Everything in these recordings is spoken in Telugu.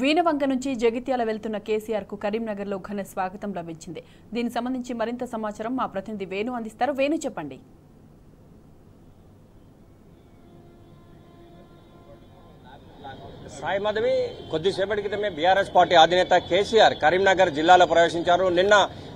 వీణవంక నుంచి జగిత్యాల వెళ్తున్న కేసీఆర్ కు కరీంనగర్లో ఘన స్వాగతం లభించింది. దీనికి సంబంధించి మరింత సమాచారం మా ప్రతినిధి వేణు అందిస్తారు. వేణు చెప్పండి. సాయి మాధవి, కొద్దిసేపటి క్రితమే బీఆర్ఎస్ పార్టీ అధినేత కేసీఆర్ కరీంనగర్ జిల్లాలో ప్రవేశించారు. నిన్న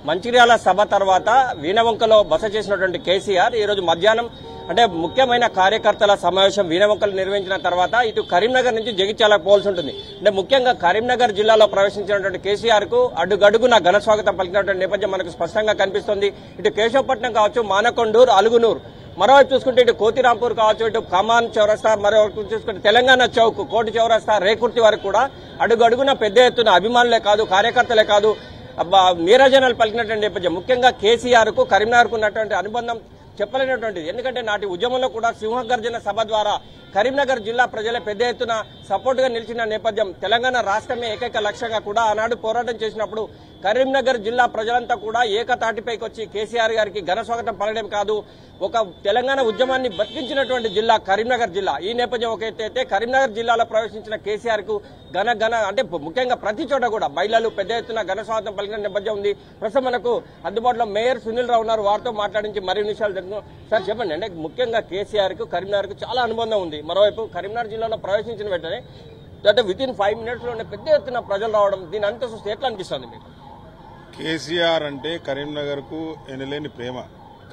మంచిర్యాల సభ తర్వాత వీణవంకలో బస చేసినటువంటి కేసీఆర్ ఈ రోజు మధ్యాహ్నం అంటే ముఖ్యమైన కార్యకర్తల సమావేశం వీణవంకలు నిర్వహించిన తర్వాత ఇటు కరీంనగర్ నుంచి జగిత్యాలకు పోవాల్సి ఉంటుంది. అంటే ముఖ్యంగా కరీంనగర్ జిల్లాలో ప్రవేశించినటువంటి కేసీఆర్ కు అడుగడుగున ఘన స్వాగతం పలికినటువంటి నేపథ్యం మనకు స్పష్టంగా కనిపిస్తోంది. ఇటు కేశవపట్నం కావచ్చు, మానకొండూరు, అలుగునూరు, మరోవైపు చూసుకుంటే ఇటు కోతిరాంపూర్ కావచ్చు, ఇటు కమాన్ చౌరస్తా, మరోవైపు చూసుకుంటే తెలంగాణ చౌక్, కోటి చౌరస్తా, రేకుర్తి వరకు కూడా అడుగడుగున పెద్ద ఎత్తున అభిమానులే కాదు, కార్యకర్తలే కాదు, నీరాజనాలు పలికినటువంటి నేపథ్యం. ముఖ్యంగా కేసీఆర్ కు కరీంనగర్ కు ఉన్నటువంటి అనుబంధం చెప్పలేనటువంటిది. ఎందుకంటే నాటి ఉద్యమంలో కూడా సింహగర్జన సభ ద్వారా కరీంనగర్ జిల్లా ప్రజలే పెద్ద ఎత్తున సపోర్ట్ గా నిలిచిన నేపథ్యం. తెలంగాణ రాష్ట్రమే ఏకైక లక్ష్యంగా కూడా ఆనాడు పోరాటం చేసినప్పుడు కరీంనగర్ జిల్లా ప్రజలంతా కూడా ఏకతాటిపైకి వచ్చి కేసీఆర్ గారికి ఘన స్వాగతం పలకడం కాదు, ఒక తెలంగాణ ఉద్యమాన్ని బతికించినటువంటి జిల్లా కరీంనగర్ జిల్లా. ఈ నేపథ్యం ఒక ఎత్తైతే కరీంనగర్ జిల్లాలో ప్రవేశించిన కేసీఆర్ కు ఘన అంటే ముఖ్యంగా ప్రతి చోట కూడా మహిళలు పెద్ద ఎత్తున ఘన స్వాగతం పలికిన నేపథ్యం ఉంది. ప్రస్తుతం మనకు అందుబాటులో మేయర్ సునీల్ రావు ఉన్నారు. వారితో మాట్లాడించి మరిన్ని విషయాలు తెలుసు. సార్ చెప్పండి, అంటే ముఖ్యంగా కేసీఆర్ కు కరీంనగర్ కు చాలా అనుబంధం ఉంది. మరోవైపు కరీంనగర్ జిల్లాలో ప్రవేశించిన వెంటనే అంటే వితిన్ 5 minutes లోనే పెద్ద ఎత్తున ప్రజలు రావడం, దీని అంతా చూస్తే ఎట్లా అనిపిస్తుంది మీకు? కేసీఆర్ అంటే కరీంనగర్ కు ఎనలేని ప్రేమ,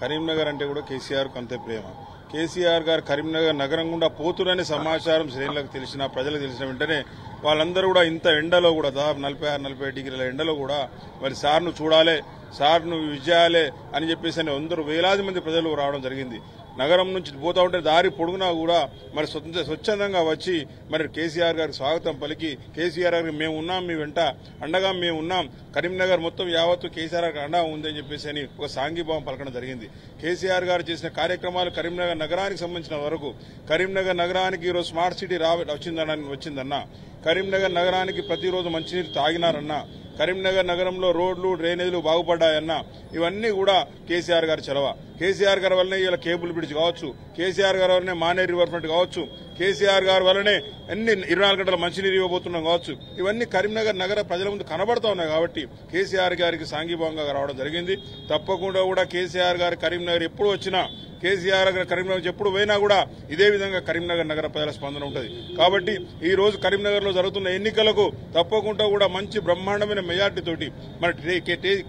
కరీంనగర్ అంటే కూడా కేసీఆర్ కు అంతే ప్రేమ. కేసీఆర్ గారు కరీంనగర్ నగరం గుండా పోతురనే సమాచారం శ్రేణులకు తెలిసిన, ప్రజలకు తెలిసిన వెంటనే వాళ్ళందరూ కూడా ఇంత ఎండలో కూడా దాదాపు 46-47 డిగ్రీల ఎండలో కూడా మరి సార్ను చూడాలి, సార్ను విజయాలే అని చెప్పేసి అందరూ వేలాది మంది ప్రజలు రావడం జరిగింది. నగరం నుంచి పోతా ఉంటే దారి పొడుగునా కూడా మరి స్వచ్ఛందంగా వచ్చి మరి కేసీఆర్ గారికి స్వాగతం పలికి, కేసీఆర్ గారికి మేము ఉన్నాం, మీ వెంట అండగా మేము ఉన్నాం, కరీంనగర్ మొత్తం యావత్తు కేసీఆర్ గారికి అండగా ఉందని చెప్పేసి అని ఒక సాంఘీభావం పలకడం జరిగింది. కేసీఆర్ గారు చేసిన కార్యక్రమాలు కరీంనగర్ నగరానికి సంబంధించిన వరకు, కరీంనగర్ నగరానికి ఈరోజు స్మార్ట్ సిటీ వచ్చిందన్నా, కరీంనగర్ నగరానికి ప్రతిరోజు మంచినీరు తాగినారన్నా, కరీంనగర్ నగరంలో రోడ్లు, డ్రైనేజీలు బాగుపడ్డాయన్నా, ఇవన్నీ కూడా కేసీఆర్ గారి చొరవ. కేసీఆర్ గారి వల్లనే ఇలా కేబుల్ బ్రిడ్జ్ కావచ్చు, కేసీఆర్ గారి వల్లనే మానేరు రివర్ ఫ్రంట్ కావచ్చు, కేసీఆర్ గారి వల్లనే అన్ని 24 గంటల మంచినీరు ఇవ్వబోతున్నాం కావచ్చు, ఇవన్నీ కరీంనగర్ నగర ప్రజల ముందు కనబడతా ఉన్నాయి. కాబట్టి కేసీఆర్ గారికి సాంఘీభావంగా రావడం జరిగింది. తప్పకుండా కూడా కేసీఆర్ గారు కరీంనగర్ ఎప్పుడు వచ్చినా, కేసీఆర్ గారు కరీంనగర్ ఎప్పుడు పోయినా కూడా ఇదే విధంగా కరీంనగర్ నగర ప్రజల స్పందన ఉంటుంది. కాబట్టి ఈ రోజు కరీంనగర్ లో జరుగుతున్న ఎన్నికలకు తప్పకుండా కూడా మంచి బ్రహ్మాండమైన మెజార్టీతోటి మన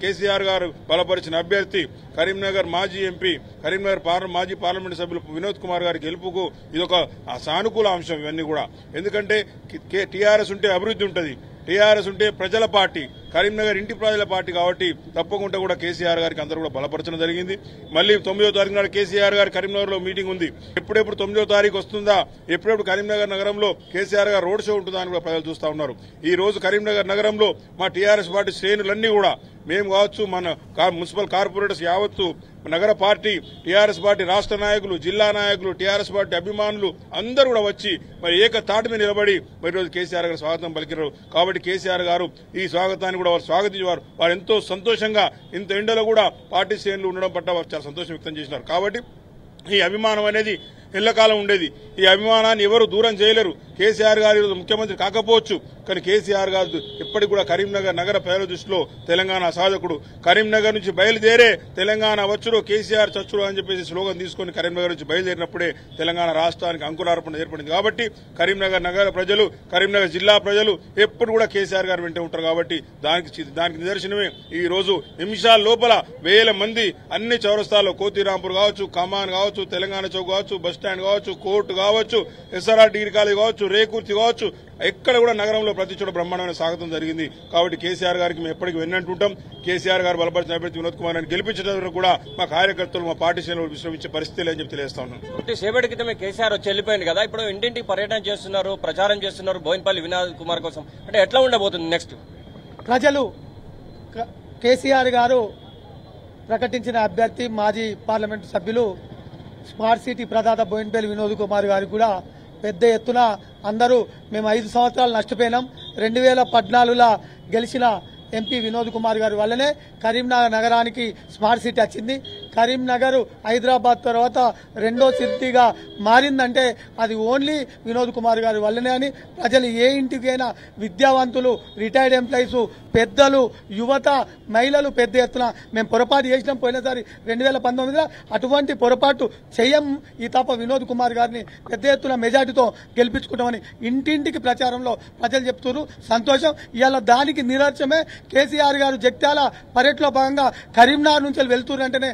కేసీఆర్ గారు బలపరిచిన అభ్యర్థి, కరీంనగర్ మాజీ ఎంపీ, కరీంనగర్ మాజీ పార్లమెంట్ సభ్యులు వినోద్ కుమార్ గారి గెలుపుకు ఇదొక సానుకూల అంశం. ఇవన్నీ కూడా ఎందుకంటే టీఆర్ఎస్ ఉంటే అభివృద్ధి ఉంటుంది, టీఆర్ఎస్ ఉంటే ప్రజల పార్టీ, కరీంనగర్ ఇంటి ప్రజల పార్టీ. కాబట్టి తప్పకుండా కూడా కేసీఆర్ గారికి అందరూ కూడా బలపరచడం జరిగింది. మళ్ళీ 9వ తారీఖు నాడు కేసీఆర్ గారు కరీంనగర్ లో మీటింగ్ ఉంది. ఎప్పుడెప్పుడు 9వ తారీఖు వస్తుందా, ఎప్పుడెప్పుడు కరీంనగర్ నగరంలో కేసీఆర్ గారు రోడ్ షో ఉంటుందా అని కూడా ప్రజలు చూస్తా ఉన్నారు. ఈ రోజు కరీంనగర్ నగరంలో మా టీఆర్ఎస్ పార్టీ శ్రేణులన్నీ కూడా, మేము కావచ్చు, మన మున్సిపల్ కార్పొరేటర్స్ యావత్తు, నగర పార్టీ, టీఆర్ఎస్ పార్టీ రాష్ట్ర నాయకులు, జిల్లా నాయకులు, టీఆర్ఎస్ పార్టీ అభిమానులు అందరూ కూడా వచ్చి మరి ఏకతాటి మీద నిలబడి మరి రోజు కేసీఆర్ గారు స్వాగతం పలికినారు. కాబట్టి కేసీఆర్ గారు ఈ స్వాగతాన్ని కూడా వారు స్వాగతించేవారు. వారు ఎంతో సంతోషంగా ఇంత ఎండలో కూడా పార్టీ శ్రేణులు ఉండడం పట్ల వారు చాలా సంతోషం వ్యక్తం చేసినారు. కాబట్టి ఈ అభిమానం అనేది ఎల్లకాలం ఉండేది. ఈ అభిమానాన్ని ఎవరు దూరం చేయలేరు. కేసీఆర్ గారు ఈరోజు ముఖ్యమంత్రి కాకపోవచ్చు, కానీ కేసీఆర్ గారు ఎప్పటికి కూడా కరీంనగర్ నగర ప్రజల దృష్టిలో తెలంగాణ సాధకుడు. కరీంనగర్ నుంచి బయలుదేరే తెలంగాణ వచ్చుడు, కేసీఆర్ చచ్చుడు అని చెప్పేసి స్లోగన్ తీసుకుని కరీంనగర్ నుంచి బయలుదేరినప్పుడే తెలంగాణ రాష్ట్రానికి అంకురార్పణ ఏర్పడింది. కాబట్టి కరీంనగర్ నగర ప్రజలు, కరీంనగర్ జిల్లా ప్రజలు ఎప్పుడు కూడా కేసీఆర్ గారు వెంటే ఉంటారు. కాబట్టి దానికి నిదర్శనమే ఈ రోజు నిమిషాల లోపల వేల మంది అన్ని చౌరస్తాల్లో, కోతిరాంపూర్ కావచ్చు, కమాన్ కావచ్చు, తెలంగాణ చౌక్ కావచ్చు, బస్టాండ్ కావచ్చు, కోర్టు కావచ్చు, ఎస్ఆర్ఆర్ డిగ్రీ కాలేజ్ కావచ్చు, రేకుర్తి కావచ్చు, ఎక్కడ కూడా నగరంలో ప్రతి చోట బ్రహ్మాండమైన స్వాగతం జరిగింది. కాబట్టి కేసీఆర్ గారికి మేము ఎప్పటికీ వెన్నంటుంటాం. కేసీఆర్ గారు బలపరిచిన అభ్యర్థి వినోద్ కుమార్ అని గెలిపించడం కూడా మా కార్యకర్తలు, మా పార్టీ శ్రేణులు విశ్రమించే పరిస్థితి లేని చెప్పి తెలియజేస్తా ఉన్నాను. సేపటి క్రితమే కేసీఆర్ వచ్చి వెళ్ళిపోయింది కదా, ఇప్పుడు ఇంటింటికి పర్యటన చేస్తున్నారు, ప్రచారం చేస్తున్నారు బోయినపల్లి వినోద్ కుమార్ కోసం. అంటే ఎట్లా ఉండబోతుంది నెక్స్ట్? ప్రజలు కేసీఆర్ గారు ప్రకటించిన అభ్యర్థి మాజీ పార్లమెంటు సభ్యులు స్మార్ట్ సిటీ ప్రదాత బోయినపల్లి వినోద్ కుమార్ గారు కూడా పెద్ద ఎత్తున అందరూ మేము 5 సంవత్సరాలు నష్టపోయినాం, 2014లో గెలిచిన ఎంపీ వినోద్ కుమార్ గారి వల్లనే కరీంనగర్ నగరానికి స్మార్ట్ సిటీ వచ్చింది. కరీంనగర్ హైదరాబాద్ తర్వాత రెండో సిటీగా మారిందంటే అది ఓన్లీ వినోద్ కుమార్ గారి వల్లనే అని ప్రజలు ఏ ఇంటికైనా విద్యావంతులు, రిటైర్డ్ ఎంప్లాయీస్, పెద్దలు, యువత, మహిళలు పెద్ద ఎత్తున మేము పొరపాటు చేసినాం పోయినసారి 2019లో, అటువంటి పొరపాటు చేయం. ఈ తప్ప వినోద్ కుమార్ గారిని పెద్ద ఎత్తున మెజార్టీతో గెలిపించుకుంటామని ఇంటింటికి ప్రచారంలో ప్రజలు చెప్తున్నారు. సంతోషం. ఇవాళ దానికి నిదర్శనమే కేసీఆర్ గారు జగిత్యాల పర్యటనలో భాగంగా కరీంనగర్ నుంచి వెళ్తున్నారంటేనే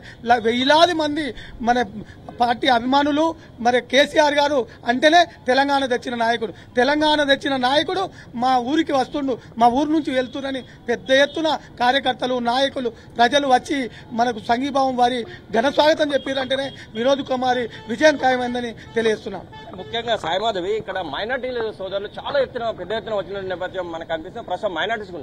వేలాది మంది మన పార్టీ అభిమానులు, మరి కేసీఆర్ గారు అంటేనే తెలంగాణ తెచ్చిన నాయకుడు, తెలంగాణ తెచ్చిన నాయకుడు మా ఊరికి వస్తుండు, మా ఊరు నుంచి వెళ్తున్నారని పెద్ద ఎత్తున కార్యకర్తలు, నాయకులు, ప్రజలు వచ్చి మనకు సంఘీభావం వారి ఘన స్వాగతం చెప్పారంటేనే వినోద్ కుమార్ విజయం ఖాయమైందని తెలియజేస్తున్నాం. ముఖ్యంగా సాయిమాధవి ఇక్కడ మైనార్టీల సోదరులు చాలా పెద్ద ఎత్తున వచ్చిన నేపథ్యం మనకు అనిపిస్తుంది. ప్రస్తుతం మైనార్టీస్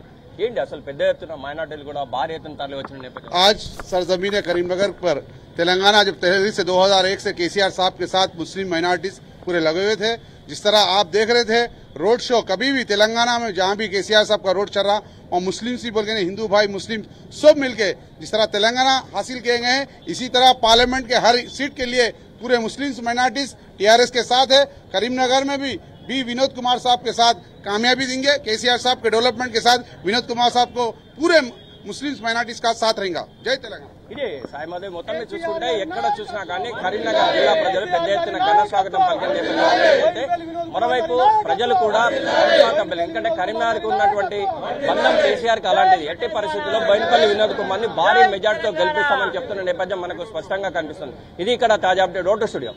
ఏంటి అసలు పెద్ద ఎత్తున మైనార్టీలు కూడా భారీ ఎత్తున తరలి వచ్చిన నేపథ్యం. आज सरजमीन करीमनगर पर तेलंगाना जब तहरीर से 2001 से केसीआर साहब के साथ मुस्लिम माइनॉरिटीज पूरे लगे हुए थे, जिस तरह आप देख रहे थे रोड शो, कभी भी तेलंगाना में जहां भी केसीआर साहब का रोड चल रहा और मुस्लिम ही बोल के हिंदू भाई मुस्लिम सब मिलके जिस तरह तेलंगाना हासिल किए गए हैं, इसी तरह पार्लियामेंट के हर सीट के लिए पूरे मुस्लिम माइनॉरिटीज टीआरएस के साथ है. करीमनगर में भी विनोद कुमार साहब के साथ कामयाबी देंगे. केसीआर साहब के डेवलपमेंट के साथ विनोद कुमार साहब को पूरे मुस्लिम माइनॉरिटीज का साथ रहेगा. जय तेलंगाना. ఇదే సాయిమాధవి మొత్తం మీద చూసుకుంటే ఎక్కడ చూసినా కానీ కరీంనగర్ జిల్లా ప్రజలు పెద్ద ఎత్తున ఘన స్వాగతం పలికిన మరోవైపు ప్రజలు కూడా ఎందుకంటే కరీంనగర్ కు ఉన్నటువంటి బంధం కేసీఆర్ కి అలాంటిది. ఎట్టి పరిస్థితుల్లో బోయినపల్లి వినోద్ కుమార్ ని భారీ మెజార్టీతో గెలిపిస్తామని చెప్తున్న నేపథ్యం మనకు స్పష్టంగా కనిపిస్తుంది. ఇది ఇక్కడ తాజా అప్డేట్. Road to studio.